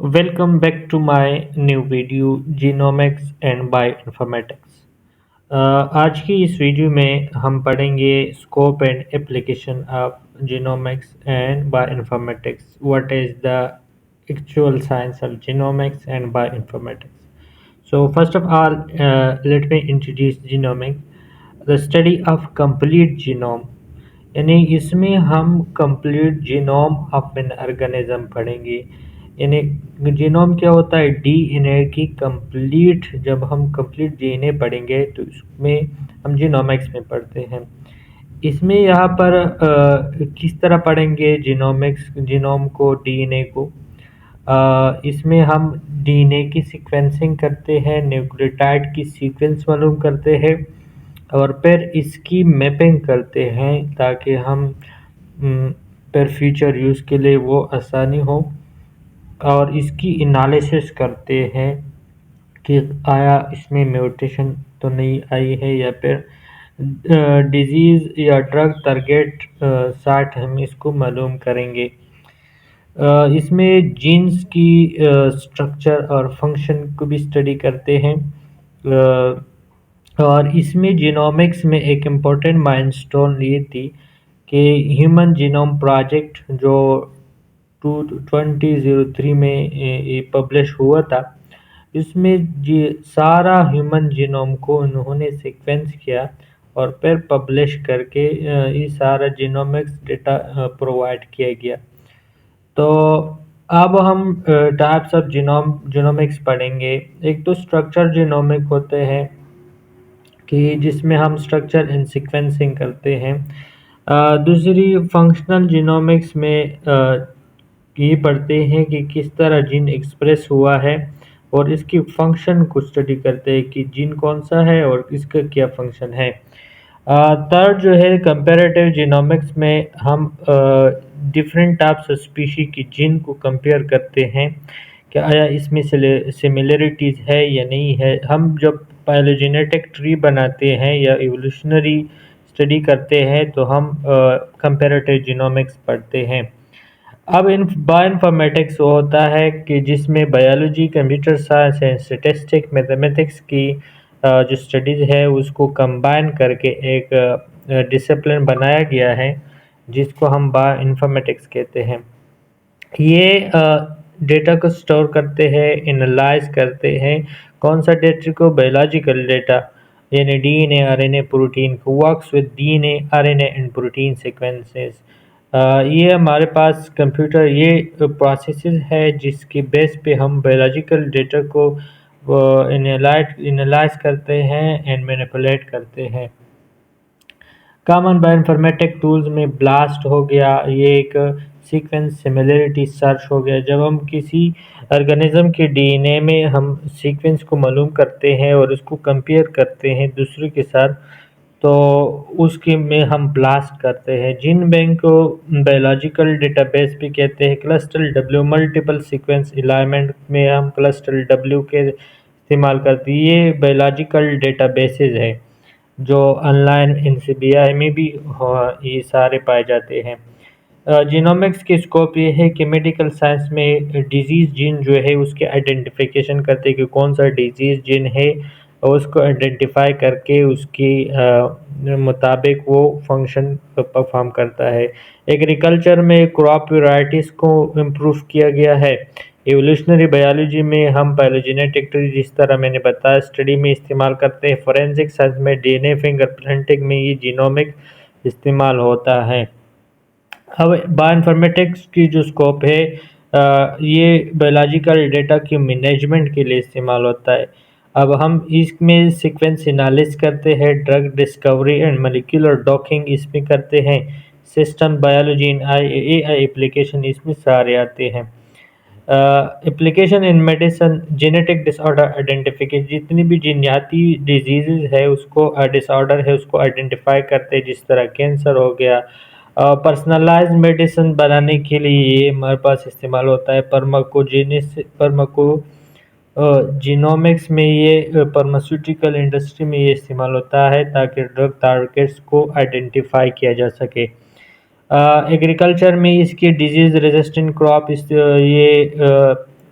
Welcome back to my new video Genomics and Bioinformatics। आज की इस वीडियो में हम पढ़ेंगे scope and application of genomics and bioinformatics. What is the actual science of genomics and bioinformatics? So first of all, let me introduce genomics, the study of complete genome। यानी इसमें हम complete genome of an organism पढ़ेंगे। यानी genome क्या होता है? DNA की complete, जब हम कंप्लीट डीएनए पढ़ेंगे तो इसमें हम जीनोमिक्स में पढ़ते हैं। इसमें यहाँ पर किस तरह पढ़ेंगे जीनोमिक्स, जीनोम को, डीएनए को। इसमें हम डीएनए की सीक्वेंसिंग करते हैं, न्यूक्लियोटाइड की सीक्वेंस मालूम करते हैं और फिर इसकी मैपिंग करते हैं ताकि हम फिर फ्यूचर यूज़ के लिए वो आसानी हो। और इसकी एनालिसिस करते हैं कि आया इसमें म्यूटेशन तो नहीं आई है या फिर डिजीज़ या ड्रग टारगेट साइट हम इसको मालूम करेंगे। इसमें जीन्स की स्ट्रक्चर और फंक्शन को भी स्टडी करते हैं। और इसमें जीनोमिक्स में एक इम्पोर्टेंट माइलस्टोन ये थी कि ह्यूमन जीनोम प्रोजेक्ट जो 2003 में ये पब्लिश हुआ था। इसमें जी सारा ह्यूमन जीनोम को उन्होंने सीक्वेंस किया और फिर पब्लिश करके ये सारा जीनोमिक्स डेटा प्रोवाइड किया गया। तो अब हम टाइप्स ऑफ जीनोमिक्स पढ़ेंगे। एक तो स्ट्रक्चर जीनोमिक होते हैं कि जिसमें हम स्ट्रक्चर एंड सीक्वेंसिंग करते हैं। दूसरी फंक्शनल जीनोमिक्स में ये पढ़ते हैं कि किस तरह जीन एक्सप्रेस हुआ है और इसकी फंक्शन को स्टडी करते हैं कि जीन कौन सा है और इसका क्या फंक्शन है। थर्ड जो है कंपैरेटिव जीनोमिक्स में हम डिफरेंट टाइप्स ऑफ स्पीशी की जीन को कंपेयर करते हैं कि आया इसमें सिमिलरिटीज़ है या नहीं है। हम जब फाइलोजेनेटिक ट्री बनाते हैं या इवोल्यूशनरी स्टडी करते हैं तो हम कंपैरेटिव जीनोमिक्स पढ़ते हैं। अब इन बायोइन्फॉर्मेटिक्स वो होता है कि जिसमें biology, computer science and statistics, mathematics की जो स्टडीज़ है उसको कंबाइन करके एक डिसिप्लिन बनाया गया है जिसको हम बायोइन्फॉर्मेटिक्स कहते हैं। ये डेटा को स्टोर करते हैं, एनालाइज करते हैं। कौन सा डेटा को? बायोलॉजिकल डेटा, यानी डीएनए, आरएनए, प्रोटीन को works with DNA, RNA and protein sequences. ये हमारे पास कंप्यूटर ये प्रोसेसेस है जिसकी बेस पे हम बायोलॉजिकल डेटा को एनालाइज करते हैं एंड मैनिपुलेट करते हैं। कॉमन बायोइन्फॉर्मेटिक टूल्स में ब्लास्ट हो गया, ये एक सीक्वेंस सिमिलरिटी सर्च हो गया। जब हम किसी ऑर्गेनिज्म के डीएनए में हम सीक्वेंस को मालूम करते हैं और उसको कंपेयर करते हैं दूसरे के साथ, तो उसके में हम ब्लास्ट करते हैं। जीन बैंक को बायोलॉजिकल डेटाबेस भी कहते हैं। Cluster W, multiple sequence alignment में हम क्लस्टर डब्ल्यू के इस्तेमाल करते हैं। ये बायोलॉजिकल डेटाबेसेस है जो ऑनलाइन एनसीबीआई में भी ये सारे पाए जाते हैं। जीनोमिक्स की स्कोप ये है कि मेडिकल साइंस में डिजीज़ जीन जो है उसके आइडेंटिफिकेशन करते हैं कि कौन सा डिजीज़ जीन है और उसको आइडेंटिफाई करके उसकी मुताबिक वो फंक्शन परफॉर्म करता है। एग्रीकल्चर में क्रॉप वैरायटीज़ को इम्प्रूव किया गया है। एवोल्यूशनरी बायोलॉजी में हम फाइलोजेनेटिक ट्री जिस तरह मैंने बताया स्टडी में इस्तेमाल करते हैं। फोरेंसिक साइंस में डीएनए फिंगरप्रिंटिंग में ये जीनोमिक इस्तेमाल होता है। अब बायोइन्फॉर्मेटिक्स की जो स्कोप है ये बायोलॉजिकल डेटा के मैनेजमेंट के लिए इस्तेमाल होता है। अब हम इसमें सीक्वेंस एनालिसिस करते हैं, drug discovery and molecular docking इसमें करते हैं। सिस्टम बायोलॉजी इन एआई एप्लीकेशन इसमें सारे आते हैं। Application in medicine, genetic disorder identification, जितनी भी जीनियाती डिजीज़ है उसको डिसऑर्डर है उसको आइडेंटिफाई करते हैं, जिस तरह कैंसर हो गया। पर्सनलाइज्ड मेडिसिन बनाने के लिए ये हमारे पास इस्तेमाल होता है। जीनोमिक्स में ये फार्मास्यूटिकल इंडस्ट्री में ये इस्तेमाल होता है ताकि ड्रग टारगेट्स को आइडेंटिफाई किया जा सके। एग्रीकल्चर में इसकी डिजीज़ रेजिस्टेंट क्रॉप ये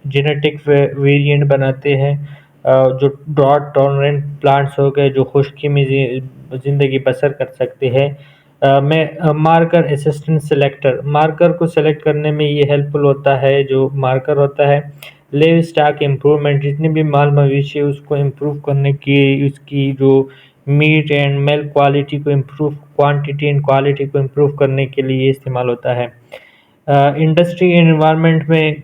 जेनेटिक वेरिएंट बनाते हैं, जो ड्रॉट टॉलरेंट प्लांट्स हो गए जो खुश्की में ज़िंदगी बसर कर सकते हैं। मैं मार्कर असिस्टेंट सेलेक्टर, मार्कर को सेलेक्ट करने में ये हेल्पफुल होता है। जो मार्कर होता है लिव स्टॉक इम्प्रूवमेंट, जितने भी माल मवेशी उसको इम्प्रूव करने की, उसकी जो मीट एंड मिल्क क्वालिटी को इम्प्रूव, क्वांटिटी एंड क्वालिटी को इम्प्रूव करने के लिए ये इस्तेमाल होता है। इंडस्ट्री एंड एनवायरनमेंट में,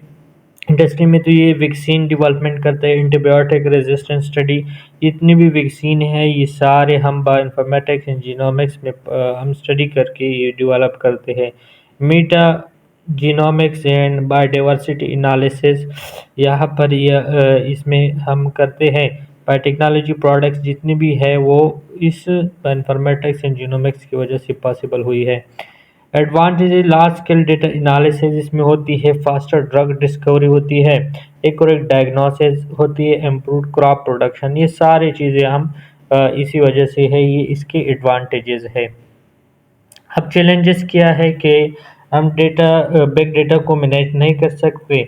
इंडस्ट्री में तो ये वैक्सीन डेवलपमेंट करते हैं, एंटीबायोटिक रेजिस्टेंस स्टडी, जितनी भी वैक्सीन है ये सारे हम बायोइन्फॉर्मेटिक्स एंड जीनोमिक्स में हम स्टडी करके ये डेवलप करते हैं। मीटा जीनोमिक्स एंड बायोडाइवर्सिटी एनालिसिस, यहाँ पर इसमें हम करते हैं। बायोटेक्नोलॉजी प्रोडक्ट्स जितनी भी है वो इस बायोइन्फॉर्मेटिक्स एंड जीनोमिक्स की वजह से पॉसिबल हुई है। Advantage large scale data analysis इसमें होती है, फास्टर ड्रग डिस्कवरी होती है, एक्यूरेट डायग्नोसिस होती है, इम्प्रूव क्रॉप प्रोडक्शन, ये सारी चीज़ें हम इसी वजह से है, ये इसके एडवांटेजेस है। अब चैलेंजेस क्या है कि हम बिग डेटा को मैनेज नहीं कर सकते,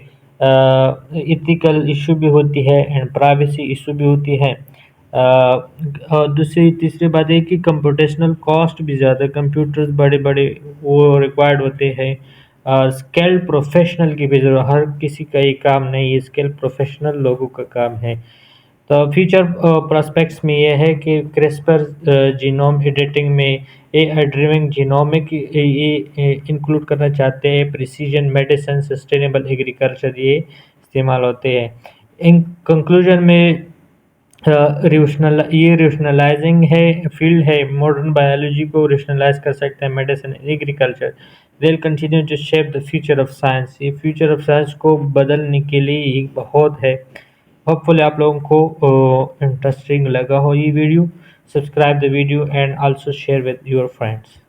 इथिकल इशू भी होती है एंड प्राइवेसी इशू भी होती है। और दूसरी तीसरी बात है कि कंप्यूटेशनल कॉस्ट भी ज़्यादा, कंप्यूटर्स बड़े बड़े वो रिक्वायर्ड होते हैं। स्किल्ड प्रोफेशनल की भी ज़रूरत, हर किसी का ये काम नहीं है, स्किल्ड प्रोफेशनल लोगों का काम है। तो फ्यूचर प्रोस्पेक्ट्स में ये है कि क्रिस्पर जीनोम एडिटिंग में एआई ड्रिवन जीनोमिक ये इंक्लूड करना चाहते हैं, प्रिसीजन मेडिसिन, सस्टेनेबल एग्रीकल्चर ये इस्तेमाल होते हैं। इन कंक्लूजन में रिवोशनलाइजिंग है फील्ड है, मॉडर्न बायोलॉजी को रिवोशनलाइज कर सकते हैं, medicine agriculture, they will continue to shape the future of science, ये फ्यूचर ऑफ साइंस को बदलने के लिए ये बहुत है। होपफुली आप लोगों को इंटरेस्टिंग लगा हो ये video. Subscribe the video and also share with your friends.